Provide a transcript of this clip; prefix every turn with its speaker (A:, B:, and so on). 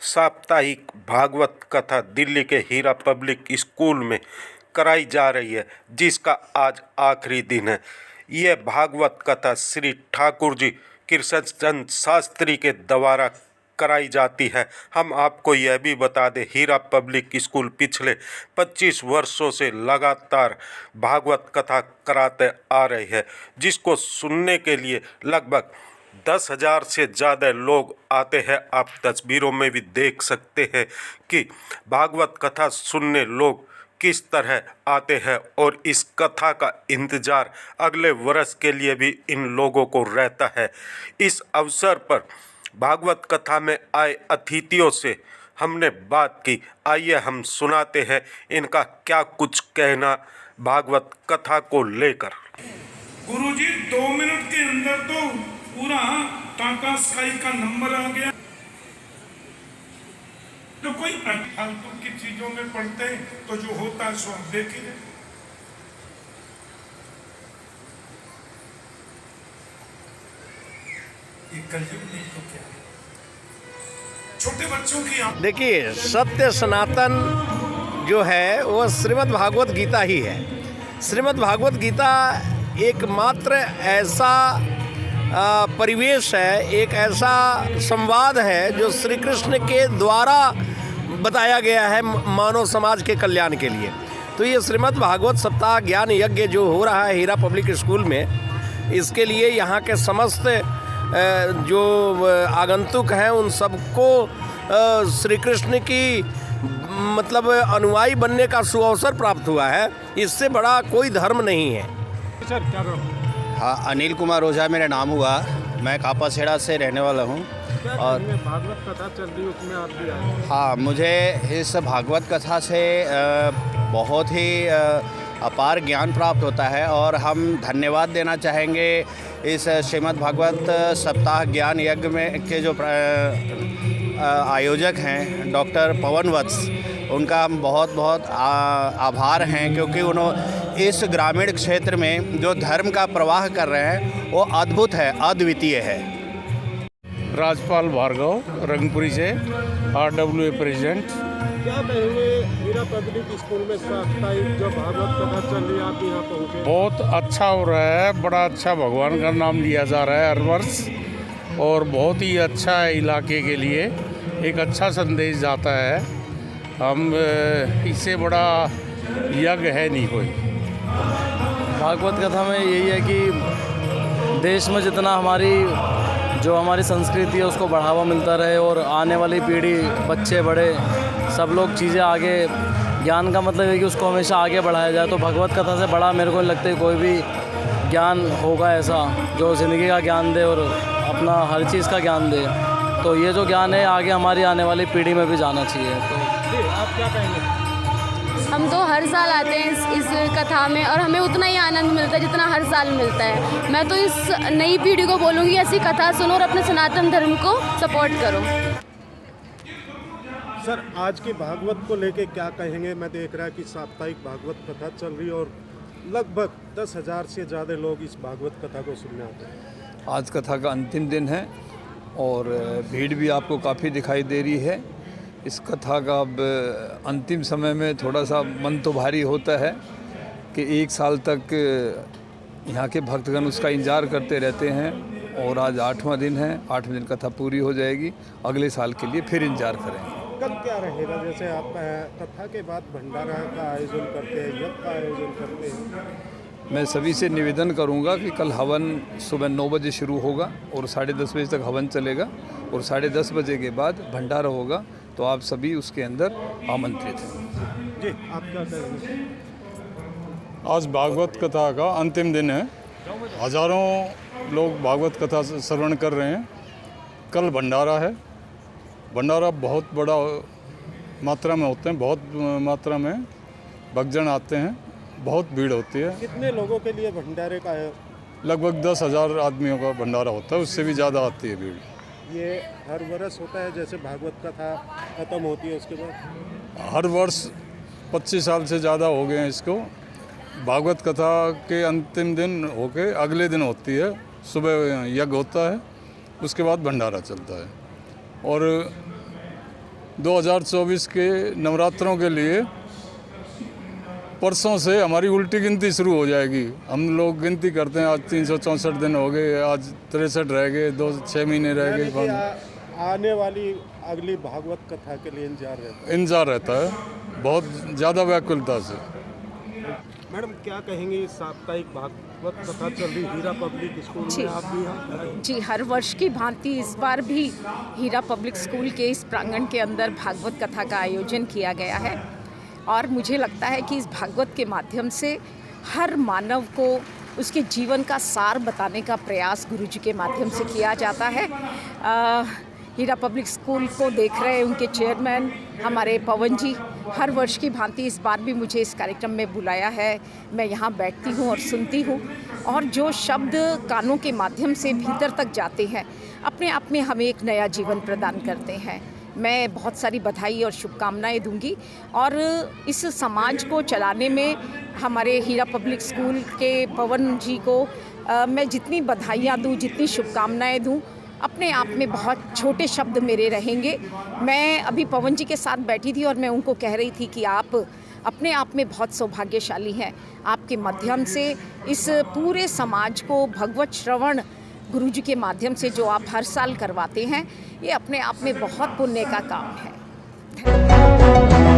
A: साप्ताहिक भागवत कथा दिल्ली के हीरा पब्लिक स्कूल में कराई जा रही है, जिसका आज आखिरी दिन है। यह भागवत कथा श्री ठाकुर जी कृष्णचंद शास्त्री के द्वारा कराई जाती है। हम आपको यह भी बता दें, हीरा पब्लिक स्कूल पिछले 25 वर्षों से लगातार भागवत कथा कराते आ रहे हैं, जिसको सुनने के लिए लगभग 10,000 से ज़्यादा लोग आते हैं। आप तस्वीरों में भी देख सकते हैं कि भागवत कथा सुनने लोग किस तरह आते हैं और इस कथा का इंतज़ार अगले वर्ष के लिए भी इन लोगों को रहता है। इस अवसर पर भागवत कथा में आए अतिथियों से हमने बात की। आइए हम सुनाते हैं इनका क्या कुछ कहना भागवत कथा को लेकर।
B: गुरुजी 2 मिनट के अंदर तो पूरा टाटा स्काई का नंबर आ गया। तो कोई फालतू की चीजों में पढ़ते हैं तो जो होता है सो हम देख ही रहे। ये कलयुग नहीं तो क्या। छोटे बच्चों की
C: देखिए, सत्य सनातन जो है वो श्रीमद् भागवत गीता ही है। श्रीमद् भागवत गीता एकमात्र ऐसा परिवेश है, एक ऐसा संवाद है जो श्री कृष्ण के द्वारा बताया गया है मानव समाज के कल्याण के लिए। तो ये श्रीमद् भागवत सप्ताह ज्ञान यज्ञ जो हो रहा है हीरा पब्लिक स्कूल में, इसके लिए यहाँ के समस्त जो आगंतुक हैं उन सबको श्री कृष्ण की मतलब अनुयायी बनने का सुअवसर प्राप्त हुआ है। इससे बड़ा कोई धर्म नहीं है।
B: सर क्या करो?
D: हाँ, अनिल कुमार ओझा मेरा नाम हुआ। मैं कापासेड़ा से रहने वाला हूँ। और
B: भागवत कथा चल रही है उसमें आप भी आए?
D: हाँ, मुझे इस भागवत कथा से बहुत ही अपार ज्ञान प्राप्त होता है और हम धन्यवाद देना चाहेंगे इस श्रीमद् भागवत सप्ताह ज्ञान यज्ञ में के जो आयोजक हैं डॉक्टर पवन वत्स, उनका हम बहुत बहुत आभार हैं, क्योंकि उन्होंने इस ग्रामीण क्षेत्र में जो धर्म का प्रवाह कर रहे हैं वो अद्भुत है, अद्वितीय है।
E: राजपाल भार्गव, रंगपुरी से RWA प्रेसिडेंट।
B: क्या कहेंगे हीरा पब्लिक स्कूल में साप्ताहिक जो भागवत कथा चल रही है, आप यहाँ पहुँचे?
E: बहुत अच्छा हो रहा है, बड़ा अच्छा भगवान का नाम लिया जा रहा है हर वर्ष और बहुत ही अच्छा है। इलाके के लिए एक अच्छा संदेश जाता है। हम इससे बड़ा यज्ञ है नहीं कोई।
F: भागवत कथा में यही है कि देश में जितना हमारी संस्कृति है उसको बढ़ावा मिलता रहे और आने वाली पीढ़ी, बच्चे बड़े सब लोग चीज़ें आगे, ज्ञान का मतलब है कि उसको हमेशा आगे बढ़ाया जाए। तो भगवत कथा से बड़ा मेरे को लगता है कोई भी ज्ञान होगा ऐसा जो ज़िंदगी का ज्ञान दे और अपना हर चीज़ का ज्ञान दे। तो ये जो ज्ञान है आगे हमारी आने वाली पीढ़ी में भी जाना चाहिए। तो
B: आप क्या कहेंगे?
G: हम तो हर साल आते हैं इस कथा में और हमें उतना ही आनंद मिलता है जितना हर साल मिलता है। मैं तो इस नई पीढ़ी को बोलूँगी ऐसी कथा सुनो और अपने सनातन धर्म को सपोर्ट करो।
B: सर, आज की भागवत को लेके क्या कहेंगे? मैं देख रहा कि साप्ताहिक भागवत कथा चल रही है और लगभग 10,000 से ज़्यादा लोग इस भागवत कथा को सुनने आते हैं।
H: आज कथा का अंतिम दिन है और भीड़ भी आपको काफ़ी दिखाई दे रही है। इस कथा का अब अंतिम समय में थोड़ा सा मन तो भारी होता है कि 1 साल तक यहाँ के भक्तगण उसका इंतजार करते रहते हैं और आज 8वां दिन है। 8वें दिन कथा पूरी हो जाएगी, अगले साल के लिए फिर इंतजार करेंगे।
B: कल क्या रहेगा? जैसे आप कथा के बाद भंडारा का आयोजन करते हैं, यज्ञ का आयोजन करते हैं।
H: मैं सभी से निवेदन करूंगा कि कल हवन सुबह 9 बजे शुरू होगा और 10:30 बजे तक हवन चलेगा और 10:30 बजे के बाद भंडारा होगा। तो आप सभी उसके अंदर आमंत्रित हैं।
B: जी, आप क्या कहेंगे?
E: आज भागवत कथा का अंतिम दिन है। हज़ारों लोग भागवत कथा श्रवण कर रहे हैं। कल भंडारा है। भंडारा बहुत बड़ा मात्रा में होते हैं, बहुत मात्रा में भक्तजन आते हैं, बहुत भीड़ होती है।
B: कितने लोगों के लिए भंडारे का है?
E: लगभग 10,000 आदमियों का भंडारा होता है, उससे भी ज़्यादा आती है भीड़।
B: ये हर वर्ष होता है? जैसे भागवत कथा खत्म होती है उसके बाद?
E: हर वर्ष 25 साल से ज़्यादा हो गए हैं इसको। भागवत कथा के अंतिम दिन होके अगले दिन होती है, सुबह यज्ञ होता है, उसके बाद भंडारा चलता है। और 2024 के नवरात्रों के लिए परसों से हमारी उल्टी गिनती शुरू हो जाएगी। हम लोग गिनती करते हैं, आज 364 दिन हो गए, आज 63 रह गए, 6 महीने रह
B: यानी कि
E: गए।
B: आने वाली अगली भागवत कथा के लिए
E: इंतजार रहता है, बहुत ज़्यादा व्याकुलता से।
B: मैडम क्या कहेंगे, साप्ताहिक भागवत कथा चल रही हीरा पब्लिक स्कूल में, आप भी हैं?
I: जी, हर वर्ष की भांति इस बार भी हीरा पब्लिक स्कूल के इस प्रांगण के अंदर भागवत कथा का आयोजन किया गया है और मुझे लगता है कि इस भागवत के माध्यम से हर मानव को उसके जीवन का सार बताने का प्रयास गुरुजी के माध्यम से किया जाता है। हीरा पब्लिक स्कूल को देख रहे उनके चेयरमैन हमारे पवन जी हर वर्ष की भांति इस बार भी मुझे इस कार्यक्रम में बुलाया है। मैं यहाँ बैठती हूँ और सुनती हूँ और जो शब्द कानों के माध्यम से भीतर तक जाते हैं अपने आप में हमें एक नया जीवन प्रदान करते हैं। मैं बहुत सारी बधाई और शुभकामनाएं दूंगी और इस समाज को चलाने में हमारे हीरा पब्लिक स्कूल के पवन जी को मैं जितनी बधाइयाँ दूँ, जितनी शुभकामनाएं दूँ, अपने आप में बहुत छोटे शब्द मेरे रहेंगे। मैं अभी पवन जी के साथ बैठी थी और मैं उनको कह रही थी कि आप अपने आप में बहुत सौभाग्यशाली हैं। आपके माध्यम से इस पूरे समाज को भगवत श्रवण गुरुजी के माध्यम से जो आप हर साल करवाते हैं, ये अपने आप में बहुत पुण्य का काम है।